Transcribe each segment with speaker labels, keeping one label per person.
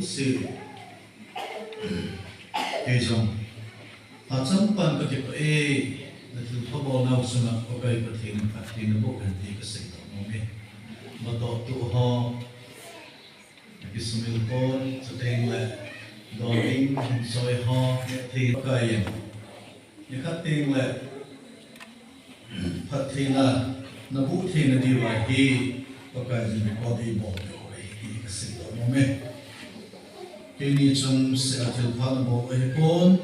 Speaker 1: si cái dòng chẳng pan cái kiểu là thứ có bao lâu xong là có cái vật hình phát triển nó bộ hình thì cái sự đó mà tổ tụ họ cái sự miêu con sự thành là đòn in rồi họ thì cái những khách tiền là phát triển là nó vũ thì là điều vậy thì có cái gì có đi bỏ rồi thì cái sự đó cái này trong sẽ thực hành bộ ấy con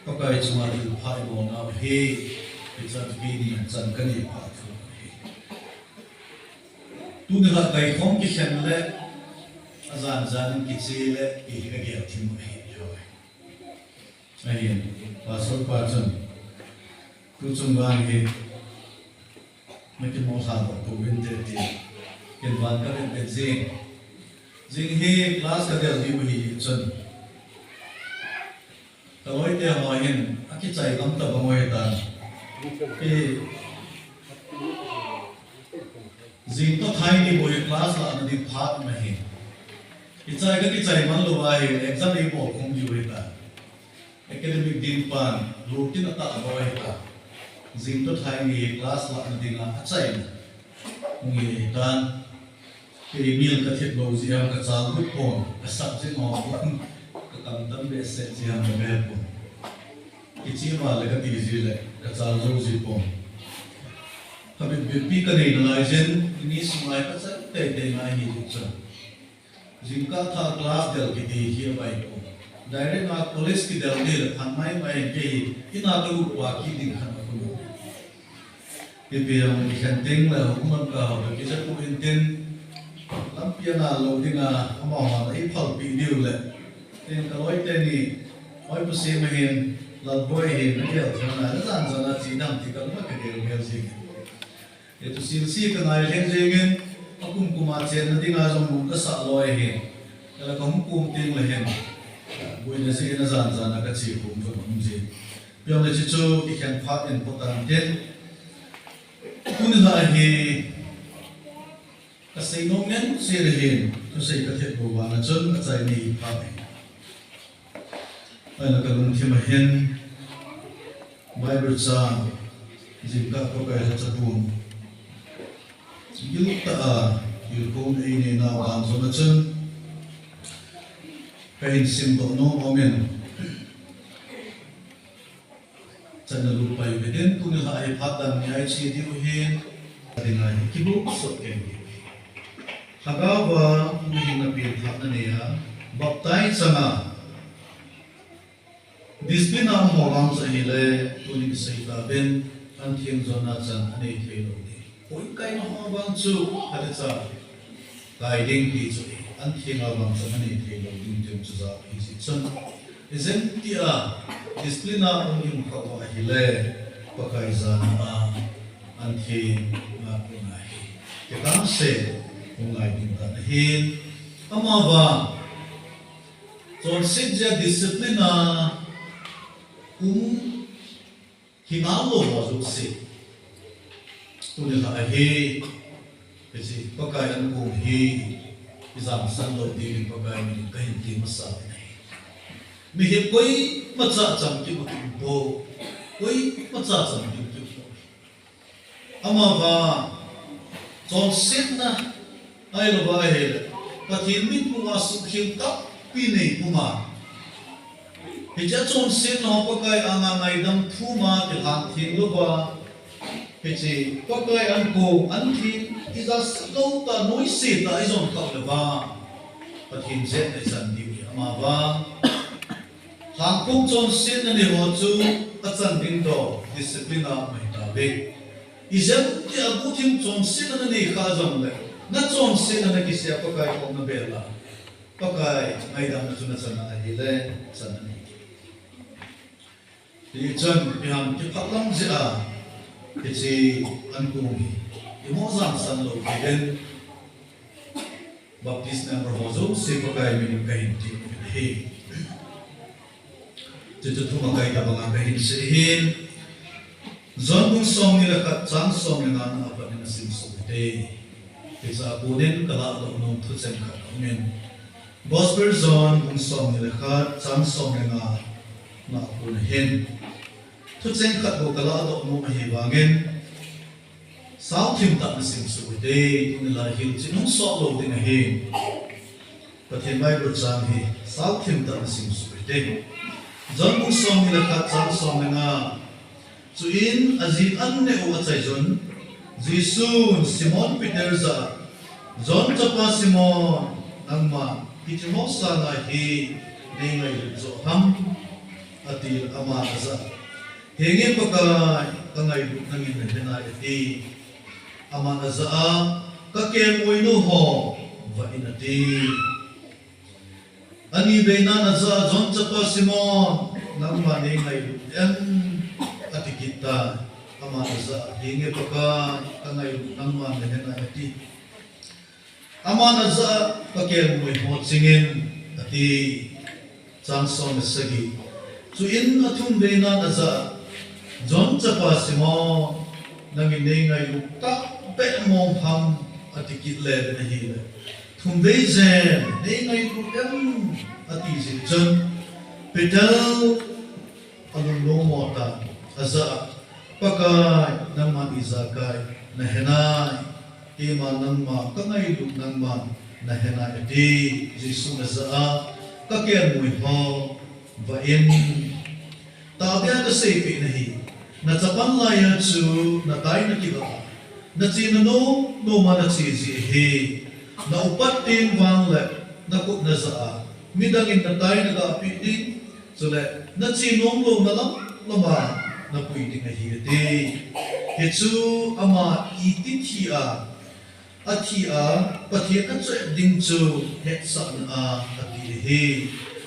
Speaker 1: có cái chúng ta thực hành bộ nào thì cái cái này chẳng cần gì phải tu được cái không cái xem lệ dàn cái gì lệ cái kiểu thì mới rồi này và số qua chân tu chung vàng thì mấy cái món hàng của tu bên thì cái vàng các bên gì riêng hi class cái điều gì mới chân tôi để hỏi hiện cái trái lắm tập vào ngoài ta cái riêng tôi thấy đi buổi class là nó đi phát mà hiện cái trái mang lưu ai exam đi bộ không chịu hết ta academic din pan routine ta vào hết ta riêng tôi thấy đi class là nó đi làm trái người ta cái miếng cái thịt bò gì ham cái cháo bút bò cái sắp xếp họ cũng cái tầm tầm để sẽ gì ham cái bếp bò cái chi mà là cái gì gì lại cái cháo rau gì bò cái việc cái này là lại dân ini semua cái rất tệ tệ này như thế riêng các thằng class đều cái gì kia vậy direct là college cái đều đi là thằng mai cái nào cái lúc qua cái định hàng của cái việc mình khen tiếng là cũng làm cả cái rất cũng yên tin lắm kia là lâu thì là ông bảo là ít phần bị điều lệ nên cái lối tên này nói bữa xem mà hiện là vui hiện nó kiểu thế này rất là chỉ nằm thì cần mất cái điều gì để tôi xin xí cái này lên gì nghe ông cũng mà chuyện nó đi ngay trong một cái sợ lôi hiện là không cùng tiếng là hiện buổi này sẽ nó dần là cái gì cũng phải không gì bây giờ chỉ cho cái khen phát hiện của tầng tên cũng là thì cái xây nông nhân xây được hiện tôi xây cái thiệt của bạn là chân cái trái này phát đây là cái luồng thiên mà hiện Bible cha dìm các có cái rất buồn yêu ta yêu con ấy này nào làm cho nó chân cái hình sim tổ nó amen chân là lụt bay về đến tu nữa hay phát đàn nhảy chi tiêu hiện thì này cái bút sốt cái hagawa mình là biển tháp này à bọc tay sana discipline mô làm sao hi lệ tu những xây ta bên anh thiên zona chân anh ấy thấy rồi ôi cái nó hoa vang chu hay là sao cái đinh đi chu anh thiên làm sao anh ấy thấy rồi đinh đinh chu ra hi chân isn't tia discipline ông những khẩu hi lệ và cái zan anh thiên mà cũng này cái cảm sẽ cũng lại định tận hin ama ba chọn sinh ra discipline cũng khi nào lo vào dục sĩ tôi được hỏi hi cái gì có cái anh cũng hi cái giảm sang đầu tiên có cái mình cái hình gì mà sao này mình hiệp quấy mà sợ chẳng cái một bộ quấy mà sợ chẳng cái bộ ama ba chọn sinh na ai lo ba he và thiên minh cũng là sự khiêm tóc pin này cũng mà thì chắc chọn sinh nó có cái anh ngày đâm thu mà thì hàng thiên lo ba thì chỉ có cái anh cô anh thiên thì ra câu ta nói xịt ta ấy dòng cậu là ba và thiên sẽ để dần điều mà ba hàng cũng chọn sinh là để họ chú các dân bình đồ discipline mà ta về ý dân thì anh cũng thiên chọn sinh là để khá dòng đấy nó chọn sinh là cái gì có cái không nó về là có cái ngày đâm nó chân là gì đấy chân này thì chân thì hàng cái phát lắm gì à thì gì anh cũng thì mỗi dạng sân lộ cái bên baptist năm rồi giúp sẽ có cái mình cái hình thì hi thì tôi thu cái bằng cái hình sẽ hin John cũng xong như là các trang xong như là nó vẫn là sinh sống thế thì sao cô đến cả là động nông thức sen cả mình Gospel zone kung som ni lekhat chang som nga na kun hin thu cheng khat bo kala do mo hi wangin sao thim ta sim su de kun la hil chin so lo ding hi pathen bible chang hi sao thim ta sim su de zon kung som ni lekhat chang som nga chu in azin an ne o chai zon jisun simon peter za zon chapa simon angma Pitimo sana hi neingailut zo ham atil ama aza henge paka kangailut nangin hena iti ama aza ka ke moinu ho va inati ani beina aza zon chapa simon nangma neingailut en atikita ama aza henge paka kangailut nangma hena iti Amana za pakel mo ho singin ati changson sagi chu in athum beina na za jon chapa simo nangin ngai lukta pe mong ham ati kitle na hi thum be zen ngai lukem ati sin jon pedal alung lo mota aza pakai nama izakai na henai Ima nangma kangailut nangma na hena edi Jisu na za kakian mui ho va in ta dia ka sepi nahi na chapan laya chu na tai na kiba na chin no ma na chi ji he na upat tin wang le na kut na za midangin na tai na ga pi din so le na chin nom lo na lam lama na pui ding hi edi he chu ama iti thi Atia pathi kan so ding chu het san ati he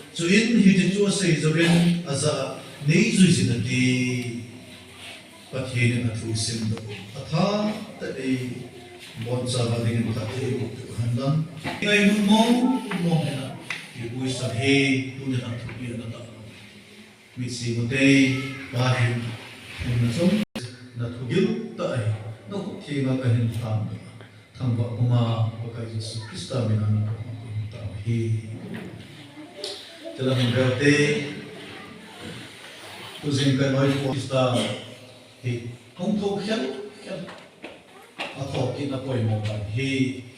Speaker 1: chu in hi ti chu sei zoren aza nei zui sin ati pathi ne athu sim do atha ta ei bon sa ba ding ta te ko handan ngai nu mo na ki bui sa he tu ne athu pi na ta mi si mo te ba hi na som na thu gil ta ai no ko thi na ka hin tham Tamba kuma baka Yesus Krista minana kumita hi telah mengerti tuzinkan mai Krista hi untuk kian atau kita poi mau hi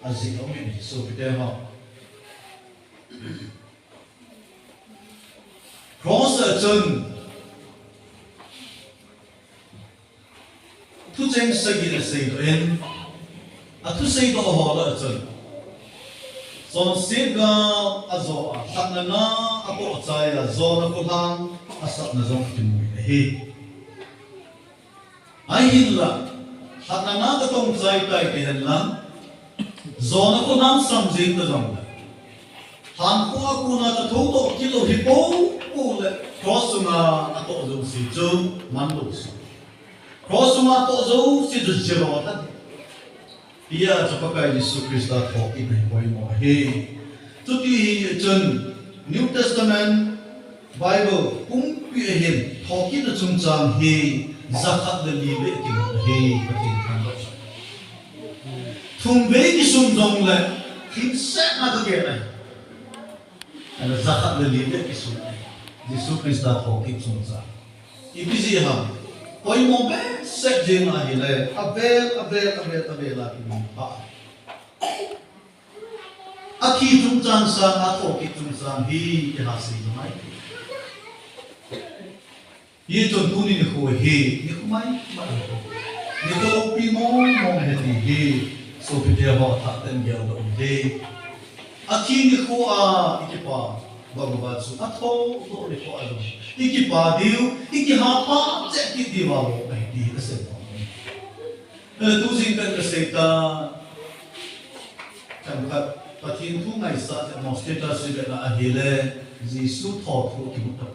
Speaker 1: azik omen so kita ha cross chân tu jeng sagi na sei en Atu sei do ho la chen son siga azo sanana ako chai la zo na ko lang asap na zong timu hi ai hin la sanana ka tong chai tai ke hen lang zo na ko nam sam jing ta zong han ko aku na ta tho to kilo hi po po le cross na ato zo si chu man lo si cross ma to zo si ju jero ta Ia pakai Yesus Kristus hoki mai poi mo he tuti chen New Testament Bible kung pi hin hoki na chung chang he zakat le li le ki he patin kan lo thum be ki sum dong le hin set na ka ge na ana zakat le li le ki sum Yesus Kristus hoki chung chang ibisi ha Koi mo be set jeng a hile abel la ki pa aki chung chang sa a tho ki chung chang hi ke ha si mai ye chon tu ni ko he ni ko mai ni ko pi mo he ni he so pe dia ba ta ten ge do de aki ni ko a ikipa Bago su atho do le ko alo iki pa diu iki ha pa che ki di wa lo ai di ka se tu sin kan ka se ta kan ka pathin thu ngai sa mo steta se la a hele jisu tho thu ki mu ta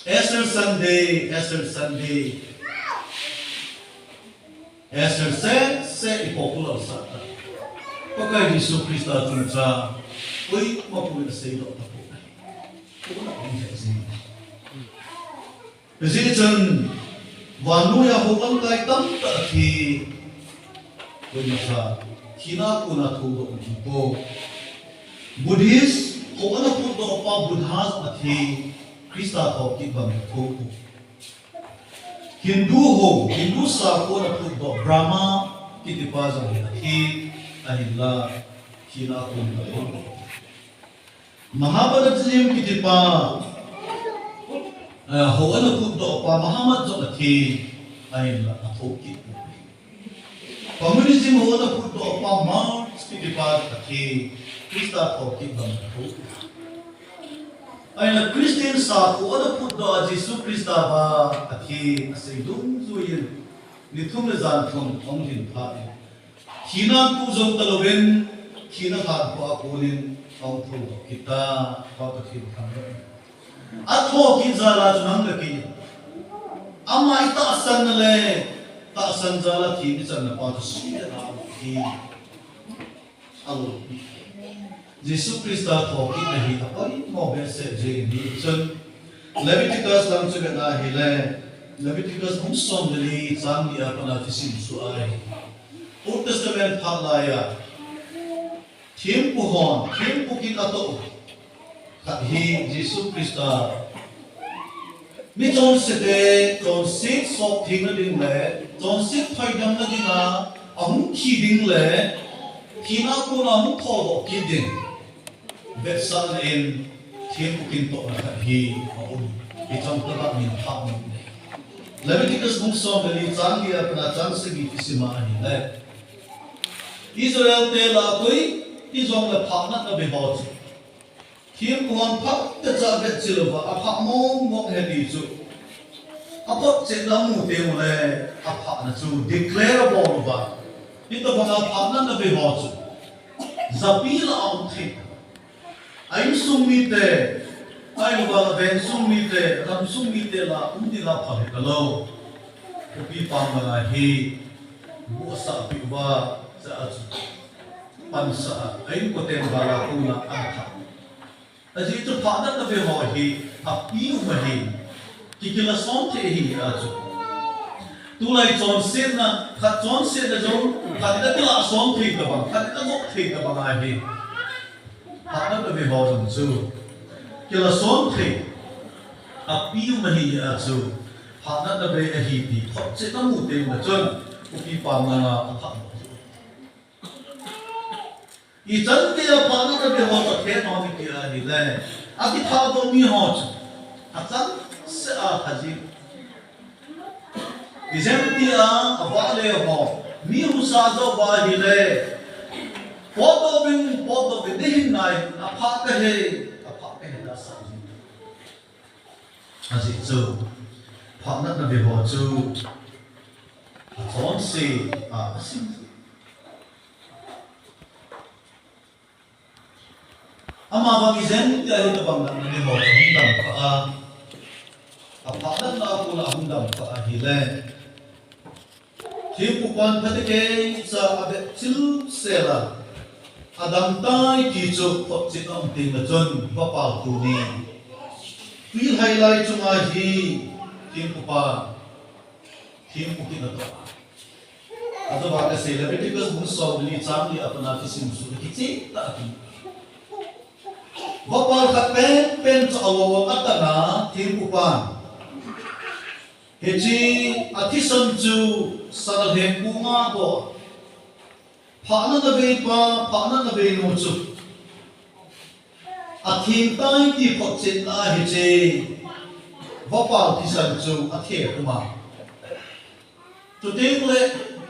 Speaker 1: Easter Sunday Easter se ipokulo sa ta pakai Yesus Kristus chung cha Oi, mau punya sei lo tak boleh. Kau nak punya sei. Jadi jen, wanu ya hukam kai tam tak ki, kau masa kina pun aku do ipo, Buddhist ho ana put do pa Buddhas athi Krista ho ki bang tho Hindu sa ko na put do Brahma ki ti pa jang athi ahilla hina ko na Mahabharatasim ki ti pa ho ana put do pa Muhammad jang athi ahilla atho ki Communism ho ana put do pa Marx ki ti pa athi Krista ho ki bang tho Aina Christian sa ko ana put do Jesu Krista ba athi asai dum zuin ni thum le zan thum ong hin pha hina tu jong taloben hina pha ko akolin ong thu kita pa ka thi kham atho ki zala junang le ki ama ita asan le ta san zala thi ni chan na pa to si na ki alo Jesu Krista tho ki na hi apoi mo be se je ni chun Leviticus lam chu na hi le Leviticus hum som li chang li apana ti sim su ai Old Testament phalaya thim pu hon thim pu ki ka to ka hi Jesu Krista mi chon se de chon se so thing na ding le chon se phai dam na ding na ahum ki ding le thina ko na mu tho do ki ding Rev Satneo thim pu kin to na hi ahum i chon ta min phang Leviticus hum som li chang li apana chang se gi ti sima ani le Israel te la koi ti zong la phak na be ho chu thim kon phak te cha be chil wa a phak mo mo he di chu a phok che la mu te mo le a phak na chu declarable ba ti to ba phak na be ho chu zapi la ang thi ai sung mi te ai ba ben sung mi te ram sung mi te la di la pha he ka lo ko pi pa ma hi bu sa pi ba pansa ay ko ten bala ko na ata aji to phana na be ho hi api umahi kikila som the hi aju tulai chon sen na kha chon sen da jo kha da kila som the ka ba kha da ngok the ka ba hi phana na be ho jong chu kila som the api umahi aju phana na be hi pi khot che na mu te na chon upi pa ma na ata I chân kia phá nó be ho ta the no mi kia ni le a ki tha do mi ho ch a chan se a khaji i jem tia a ba le ho mi hu sa do ba hi le po do bin ni hin nai a pha ka he da sa ji a ji chu phá nó be ho chu a chon se a sim Ama bagi zen dari tu bang nak ni bawa hundam ka apa nak na aku nak hundam ka hile hipu pan patike sa abe sil sela adam tai ki chu phok chi am ting na chon pa pa tu ni feel highlight chunga hi hipu pa hipu ki na to ato ba ka se Leviticus mun so li cham li apana ki sim su ki chi ta ki Bapal ka pen sa awawang atana timpupan. Heji atisan ju sanadhem bunga ko. Phana na be no chu. Athim tai ti phokchin na heji bapal tisan ju athe kuma. Tu tingle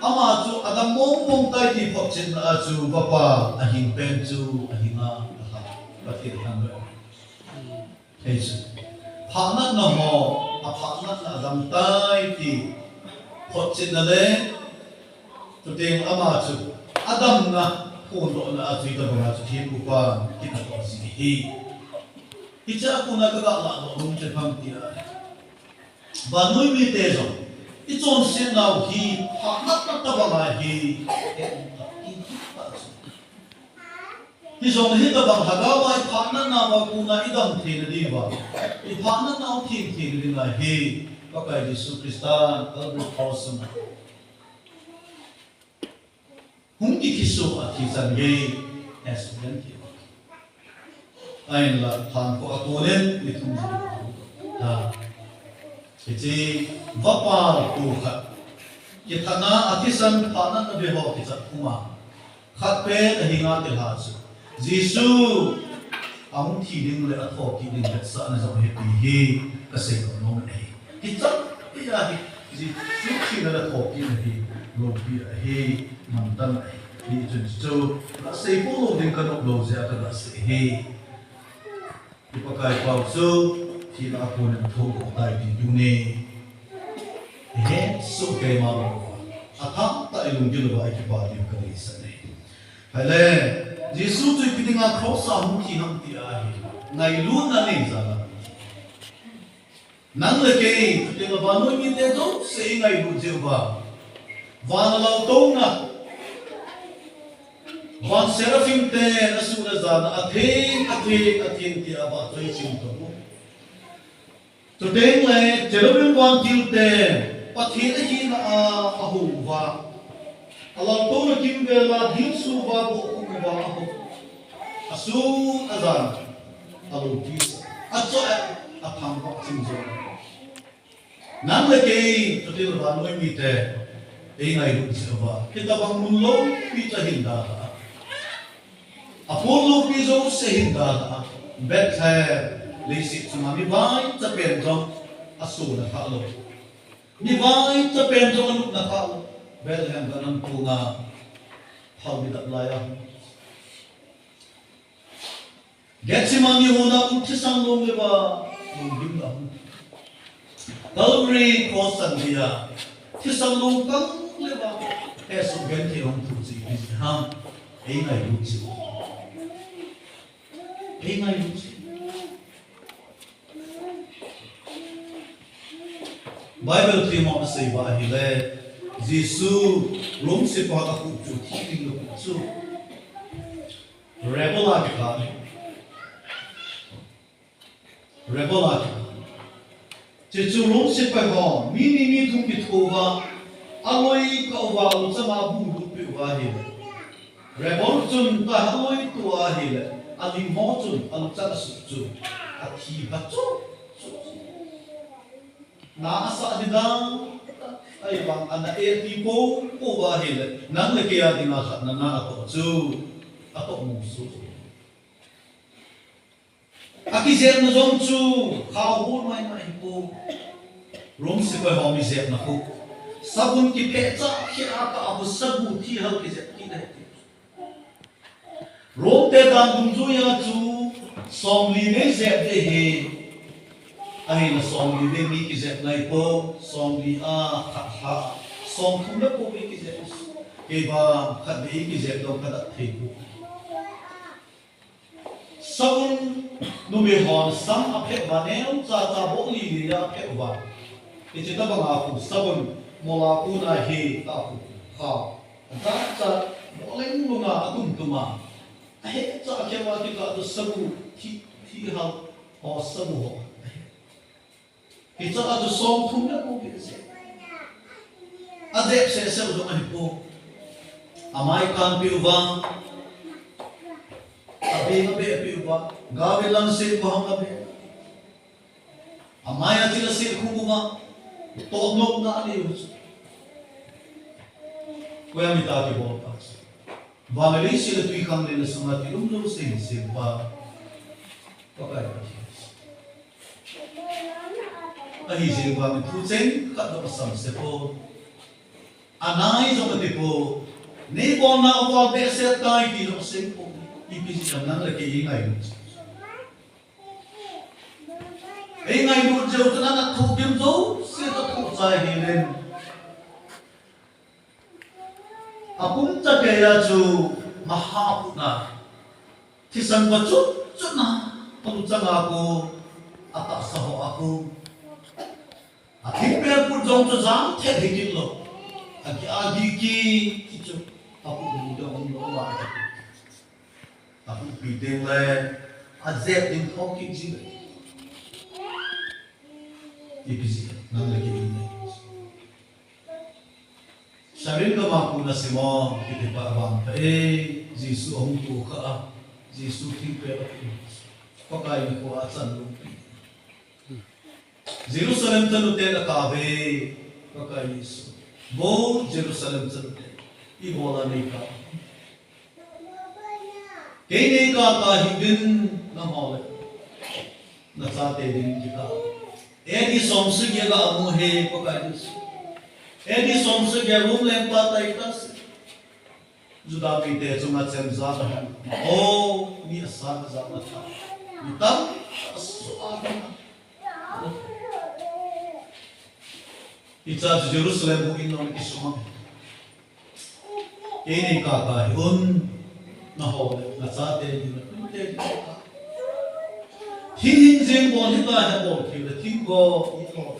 Speaker 1: ama ju adam mong tai ti phokchin na ju bapal ahing pen ju ahinga Pati hangga, heis. Phana na ho, a phana na adam tai ti, phochin na le, tu ting ama chu, adam na puno na atu ita mga chu hipu pa kita ko si hi. Ija ako na kagala no nung che pang tia. Ba nui mi tezo, ichon sin na hi, phana na tabanga hi, Hi zong hi ta bang hagawa I phana na ba kuna idam the na di ba I phana na thi di na he ka kai Jesu Kristan albu awesome hum ki kisu a thi san ge as ben ki ai là thằng có cô lên đi thùng gì thì vấp vào tù khát cái thằng nào atisan thằng nào nó bị họ thì chắc kuma khát pe thì hình ảnh là gì Giêsu ông thì đừng lấy thọ thì đừng let sợ nó giống hết đi cái sự của nó này cái chắc cái gì Giêsu khi nó là thọ thì lô bị hay nằm tâm này thì chúng tôi sẽ phô lô đến cái lô ra cái sẽ hay thì có cái bảo số thì là con em thô của đại thì du nê hết số cái mà thắng tại lùng chưa được ai thì bảo điều cái gì này hay là Giêsu tôi quyết định ăn cross không thì không thì ai ngày luôn là nên ra nắng là cái tôi là vào nơi như thế đó sẽ ngày luôn chịu vào và là lâu tông nè Van seraphim te na su na zan athen ti aba toi chim to to deng le cherubim van til te pathin a hin a hu wa Allah to na kim ve la din su wa bo ku wa ho asu azan alu ti a cho a phang ba chim zo nan le ke to te ba noi mi te ei ngai lu se wa kita bang mun lo pi cha hin da Apollo piso sehinda bet hai lesi cuma mi vai tapen jong asu na khalo mi vai tapen jong lu na khalo bet ham ganam punga phal bi dat laya getsimani hona uthisang long le ba dim la Calvary cross an dia thisang long kang le ba esu gen thi hong tu ji ham ei ngai lu chi neingailut Bible thema say ba hile Giêsu rom se pa ka ku chu thi lo chu rebel che chu rom se pa ho mi thum ki thova aloi ka wa lu chama bu lu pe wa hile rebel chun ta aloi tu a hile Ali motun alu cara suju, aki bacu, na asa didang, ay bang anak tipo ko bahil, nang lekiya dinasa na ato ju, ato musu. Aki zep na zong ju, kau mai po, rom si ko homi zep na ko, sabun ki peca kira ka abu sabu ti hal ki zep ki dai. Rốt tế đàn đúng chú ya chú Xong lý nế dẹp để hề Ai là xong lý nế mi kì dẹp này bố Xong lý khát hạ Xong không đất bố mi kì dẹp Kì bà khát đế kì dẹp đâu khát đặt thầy bố Xong nụ bì hòn sáng áp hẹp bà néo Cha bố lý lý áp hẹp bà Kì chế ta bằng áp hủ Xong mô la cú na hề ta hủ khảo Cha bố lên lù ngà tung tù mà Hết cho cái mà cái đó sabu thi hal ho sabu ho. Cái cho đó song thung đó cũng biết gì. Adep sẽ rồi anh cô. Amai kan piu bang. Abi ngabe piu bang. Gawe lang sir ko hang ngabe. Amai atila sir khuma. Tonok na ali. Kuya mita ki bol pa. Và mấy sự tùy khăn lên là sung thì đúng lúc sinh và có cái gì sinh và mình thu chén các nó sắm sẽ po anai trong cái po nếu con nào vào bé sẽ tai thì nó sinh po IPC làm năng là cái ngày luôn chiều cho nó thu kiếm dấu sẽ có thu dài thì lên Apun ta kaya ju mahapuna Tisan ba chút na Palutsang ako Atasaho ako Aking per pun jong to jang Tet higit lo Agi Kicho Ako bumudang ang loa Ako piting le Azep din talking sila Ipisi Nang lagi ini Sarin ka makuna si mo, hindi pa abang ka, Giêsu ông tu ka, Giêsu ting pero pakai ko atsan lu Jerusalem tanute na kabe pakai Yesu bo Jerusalem tanute ibola nei ka kene ka ta hidin na mole na sate din kita edi somsu ge ga amu he pakai Yesu edi somsu ge room lempa ta itas juda pite chunga chem za o ni asam za na tha ni tam aswa Icha Jerusalem bu innon kisuma kene ka ka hun na ho na sa te ni na te hin hin zen bon hi ta ha bon ki le tin go I ho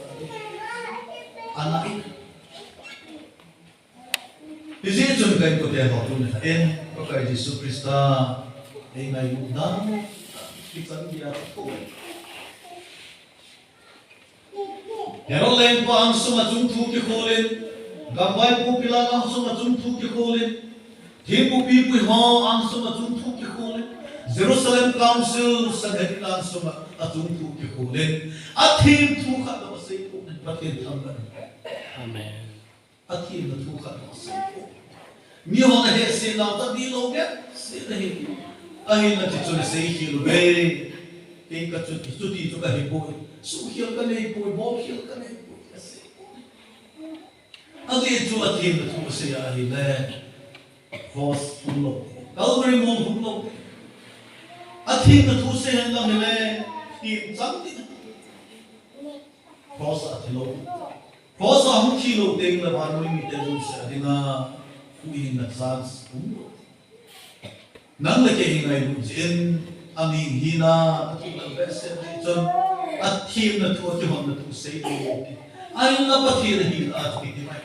Speaker 1: ana I Isi chun kai ko te ho tun en ko kai Jesu Krista ei nai mu da ki san dia ko Hero len pa ang suma chung thu ki kholin gambay pu pila ang suma chung thu ki kholin thipu pi pu ho ang suma chung thu ki kholin Jerusalem Council sa gadila ang suma chung thu ki kholin athim thu kha da sei ko patin tham ba amen athim na thu kha da sei ko mi ho na he se na ta di lo ge se na he ahin na ti chone sei hi lo be ke ka chu ti chu ka he ko su hiel ka nei po bo hiel ka nei po ase adi chu athim na thu se ya hi le cross humlo Calvary mon humlo athim na thu se han la le tim chang ti cross athilo cross a hum ki lo teng la ban mi te lu se adina ui na sans humlo nang le ke hi ngai lu jin ani hina athim na best chon athim na thu ki hom na thu sei ko ai na pathi na hi at ki ti mai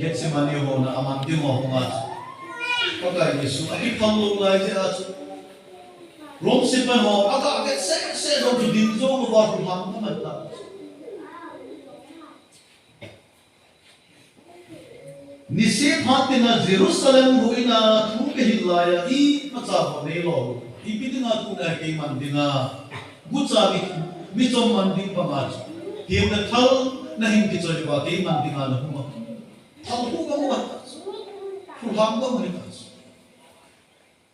Speaker 1: get se mani ho na amam ti ho nga ko ka Yesu aki pham lo lai je at rom se pa ho aka get se do ki din zo lo ba ku ham na ta ni se phatina Jerusalem ruina thu ke hilaya I macha ho nei lo Ipidinga tu na kay mandinga gutsa mi chom manding pamaj him na thal na hindi choli ba kay mandinga na huma thal hu ga mo fu ham ga mo ni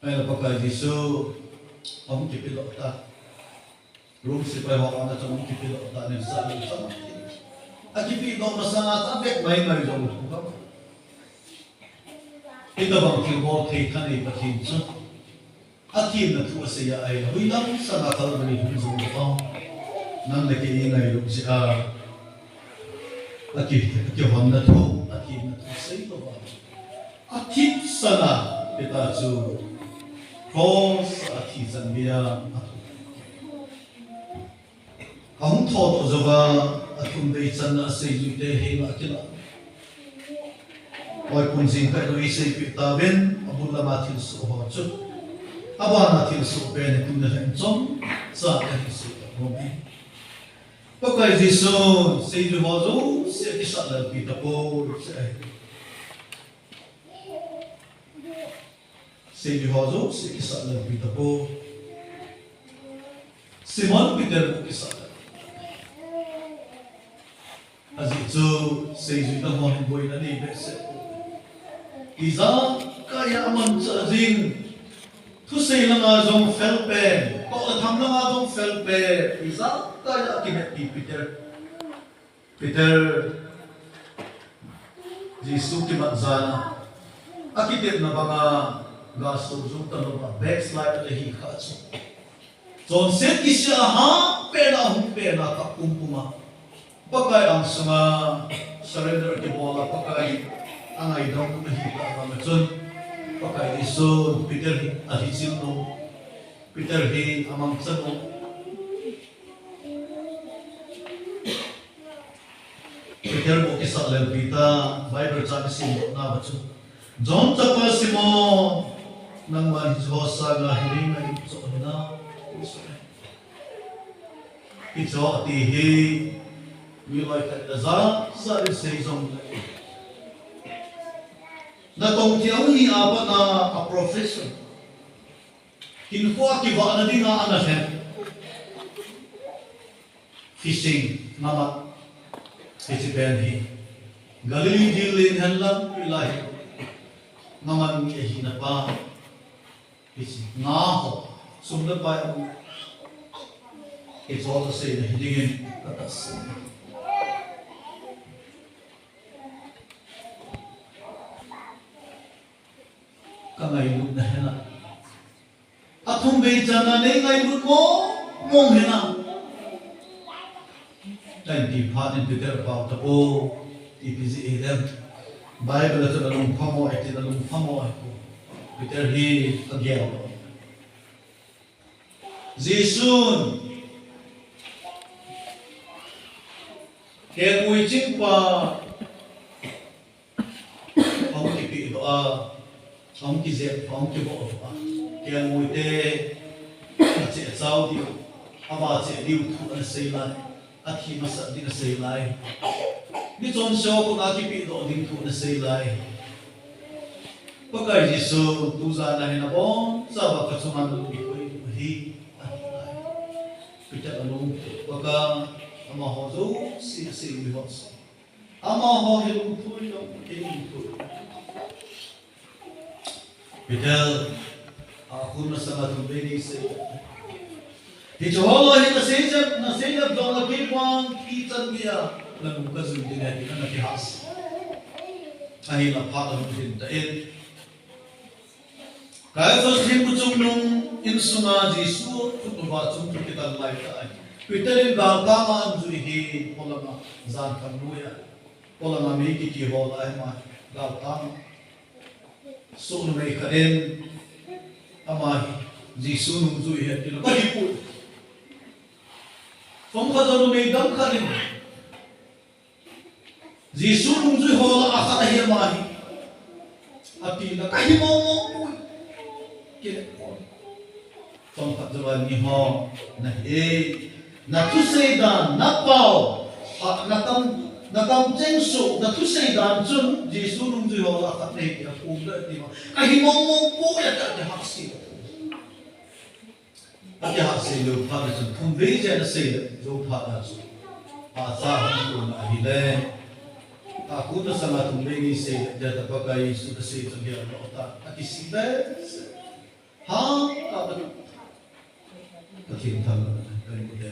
Speaker 1: ay na pagka Jesu am kipilo ta room si pa ho ana chom kipilo ta ni sa ni sa akipilo masana ta bek mai mai jom hu ga ito bang kibo kay kanay patin so athim na thu se ya ai hui lam sa na kal bani hu zo ko nan le ke ngai lu si a aki ki hom na thu athim na thu se to ba athim sana pita chu cross athi san bia ahum tho to zo ba athum dei chan na se ju te he ma kila oi kun jing ka do I se pi ta ben abun la ma thil so ho chu abana thil su pen kun na hen chom sa ka su robi pakai Jesu se ju ho zo se ki sa la pi ta po se ju ho zo se ki sa la pi ta po Simon Peter ki sa azi chu se ju ta mo hen boy na ni be se iza kaya aman sa jing thuseina nga jong felpe to tham nga jong felpe iza ta ya ki Peter Jesu ki matzana akitet na banga gasto jung ta no backslide le hi kha chu jon set ki sha ha pe na hum pe na ka kumpuma pakai ang sama surrender ki bola pakai angai dong na hi ka ma chun pakai Jesu Peter ahicil no Peter he amang sano Peter mo kisa lelpita Bible sabi si na bachu John chapa simo nang man Josa na hiling na ito na ito ti he we like that za sa say zong na tong tiaw hi apa na a profession kin khoa ki wa na dinga ana hen fishing nama fishing hi galili dilin hanlam ilahi ngaman ni hi na pa fishing nga ho sumda pa amu it's all the same hiding katas kangai na hena athum be jana ne ngai mo mong hena dan di phat in Peter about the o TPZ them Bible to the long phamo at the long phamo Peter he again Jisun ke kui ching pa ông ki pi do a ông ki ze ông ki bo a ke ngui te che chau di ama che diu thu an sei lai a thi ma sa din sei lai ni chon show ko na ki pi do ding thu na sei lai pa kai Jisu tu za na na bon sa ba ka chuman lu ki koi hi a lai pi ta lu pa ka ama ho zo si mi ho ama ho he lu thu lo ke ni thu Betul, aku nasama tumbeni se. Di Johor ini nasejab dong lagi pun kita dia lalu kazu dia di mana kihas. Ahli lapar lalu kita Kaya first him kucung nung insuna Jisu tu bacung tu kita lagi tak. Kita ini gakama anjuhi polama zan kanuya polama miki kihol ayam gakama. So may kain amahi Jisu nung zui het kilo kahipul phong khadalo may dam kain Jisu nung zui hola akha ahi amahi ati na kahimomo kile phong khadalo ni ho na na thuseina na pao na kam cheng su na thuseina chun Jisu nung zui hola akha nei ya kumda ti ma kahimomo po ya ta haksi ati haksi lo pa na chun thum ve je na sei zo pa na chu a sa han ko na hi le aku na sama thum ve ni sei ja ta pa kai su ta sei chu ya lo ta ati si be ha ka ba ka thin tham ka ni de